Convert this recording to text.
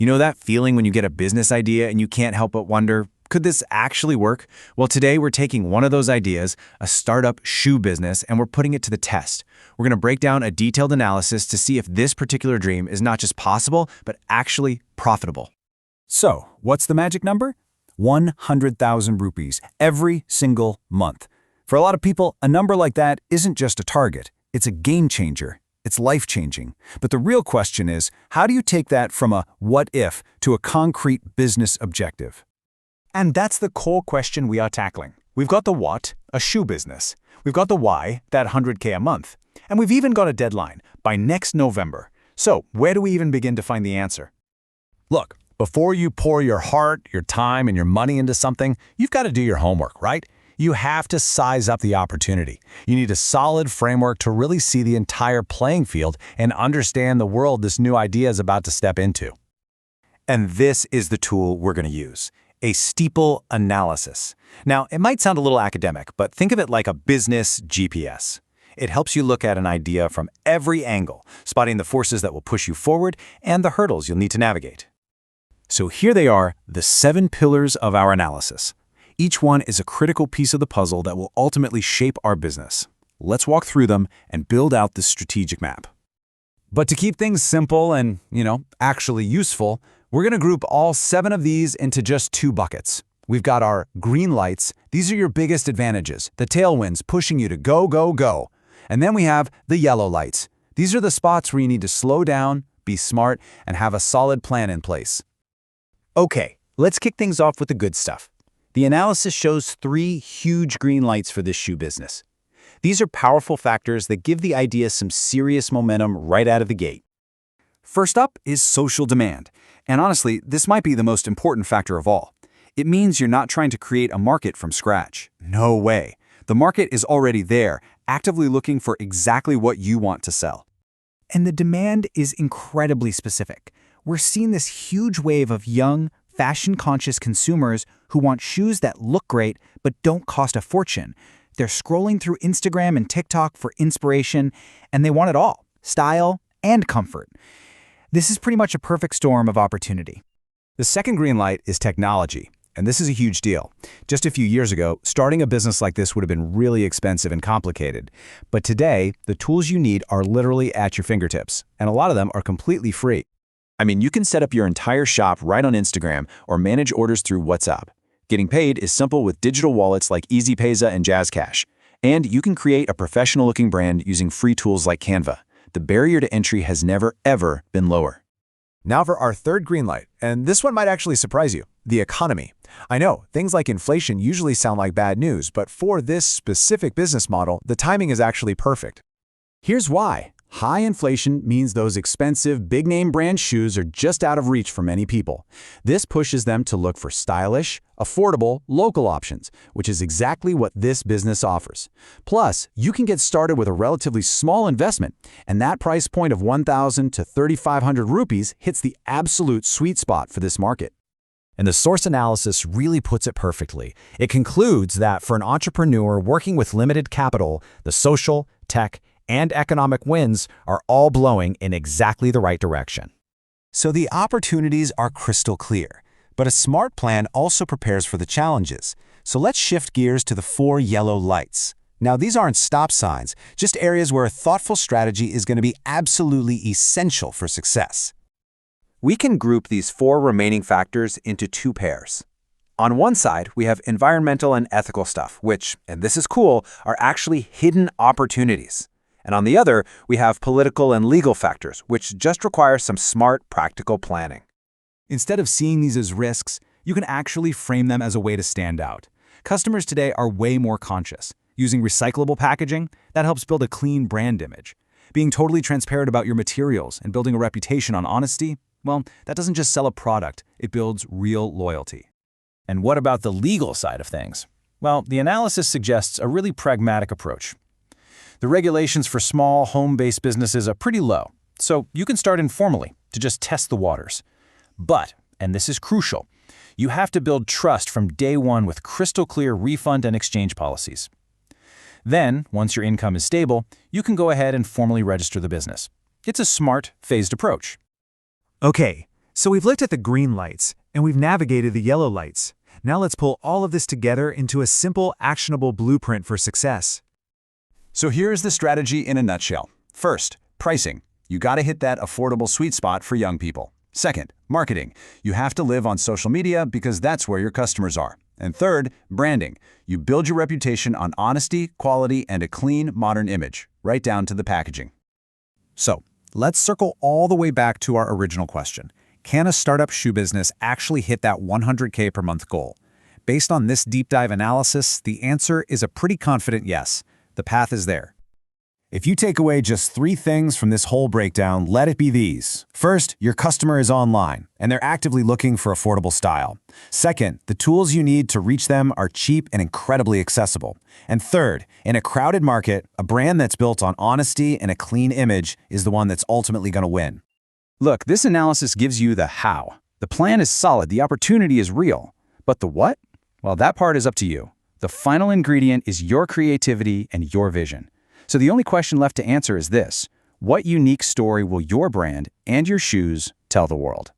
You know that feeling when you get a business idea and you can't help but wonder, could this actually work? Well, today we're taking one of those ideas, a startup shoe business, and we're putting it to the test. We're going to break down a detailed analysis to see if this particular dream is not just possible, but actually profitable. So, what's the magic number? 100,000 rupees every single month. For a lot of people, a number like that isn't just a target. It's a game changer. It's life-changing. But the real question is, how do you take that from a what if to a concrete business objective? And that's the core question we are tackling. We've got the what, a shoe business. We've got the why, that 100K a month. And we've even got a deadline, by next November. So, where do we even begin to find the answer? Look, before you pour your heart, your time, and your money into something, you've got to do your homework, right? You have to size up the opportunity. You need a solid framework to really see the entire playing field and understand the world this new idea is about to step into. And this is the tool we're going to use, a Steeple analysis. Now, it might sound a little academic, but think of it like a business GPS. It helps you look at an idea from every angle, spotting the forces that will push you forward and the hurdles you'll need to navigate. So here they are, the 7 pillars of our analysis. Each one is a critical piece of the puzzle that will ultimately shape our business. Let's walk through them and build out this strategic map. But to keep things simple and, actually useful, we're going to group all 7 of these into just 2 buckets. We've got our green lights. These are your biggest advantages, the tailwinds pushing you to go, go, go. And then we have the yellow lights. These are the spots where you need to slow down, be smart, and have a solid plan in place. Okay, let's kick things off with the good stuff. The analysis shows 3 huge green lights for this shoe business. These are powerful factors that give the idea some serious momentum right out of the gate. First up is social demand. And honestly, this might be the most important factor of all. It means you're not trying to create a market from scratch. No way. The market is already there, actively looking for exactly what you want to sell. And the demand is incredibly specific. We're seeing this huge wave of young, fashion-conscious consumers who want shoes that look great but don't cost a fortune. They're scrolling through Instagram and TikTok for inspiration, and they want it all, style and comfort. This is pretty much a perfect storm of opportunity. The second green light is technology, and this is a huge deal. Just a few years ago, starting a business like this would have been really expensive and complicated. But today, the tools you need are literally at your fingertips, and a lot of them are completely free. I mean, you can set up your entire shop right on Instagram or manage orders through WhatsApp. Getting paid is simple with digital wallets like EasyPayza and JazzCash. And you can create a professional-looking brand using free tools like Canva. The barrier to entry has never, ever been lower. Now for our third green light, and this one might actually surprise you, the economy. I know, things like inflation usually sound like bad news, but for this specific business model, the timing is actually perfect. Here's why. High inflation means those expensive, big-name brand shoes are just out of reach for many people. This pushes them to look for stylish, affordable, local options, which is exactly what this business offers. Plus, you can get started with a relatively small investment, and that price point of 1,000 to 3,500 rupees hits the absolute sweet spot for this market. And the source analysis really puts it perfectly. It concludes that for an entrepreneur working with limited capital, the social, tech, and economic winds are all blowing in exactly the right direction. So the opportunities are crystal clear, but a smart plan also prepares for the challenges. So let's shift gears to the 4 yellow lights. Now, these aren't stop signs, just areas where a thoughtful strategy is going to be absolutely essential for success. We can group these 4 remaining factors into 2 pairs. On one side, we have environmental and ethical stuff, which, and this is cool, are actually hidden opportunities. And on the other, we have political and legal factors, which just require some smart, practical planning. Instead of seeing these as risks, you can actually frame them as a way to stand out. Customers today are way more conscious. Using recyclable packaging, that helps build a clean brand image. Being totally transparent about your materials and building a reputation on honesty, well, that doesn't just sell a product, it builds real loyalty. And what about the legal side of things? Well, the analysis suggests a really pragmatic approach. The regulations for small, home-based businesses are pretty low, so you can start informally to just test the waters. But, and this is crucial, you have to build trust from day one with crystal clear refund and exchange policies. Then, once your income is stable, you can go ahead and formally register the business. It's a smart, phased approach. Okay, So we've looked at the green lights, and we've navigated the yellow lights. Now let's pull all of this together into a simple, actionable blueprint for success. So here's the strategy in a nutshell. First, pricing. You gotta hit that affordable sweet spot for young people. Second, marketing. You have to live on social media because that's where your customers are. And third, branding. You build your reputation on honesty, quality, and a clean, modern image, right down to the packaging. So, let's circle all the way back to our original question. Can a startup shoe business actually hit that $100K per month goal? Based on this deep dive analysis, the answer is a pretty confident yes. The path is there. If you take away just 3 things from this whole breakdown, let it be these. First, your customer is online, and they're actively looking for affordable style. Second, the tools you need to reach them are cheap and incredibly accessible. And third, in a crowded market, a brand that's built on honesty and a clean image is the one that's ultimately going to win. Look, this analysis gives you the how. The plan is solid, the opportunity is real. But the what? Well, that part is up to you. The final ingredient is your creativity and your vision. So the only question left to answer is this: what unique story will your brand and your shoes tell the world?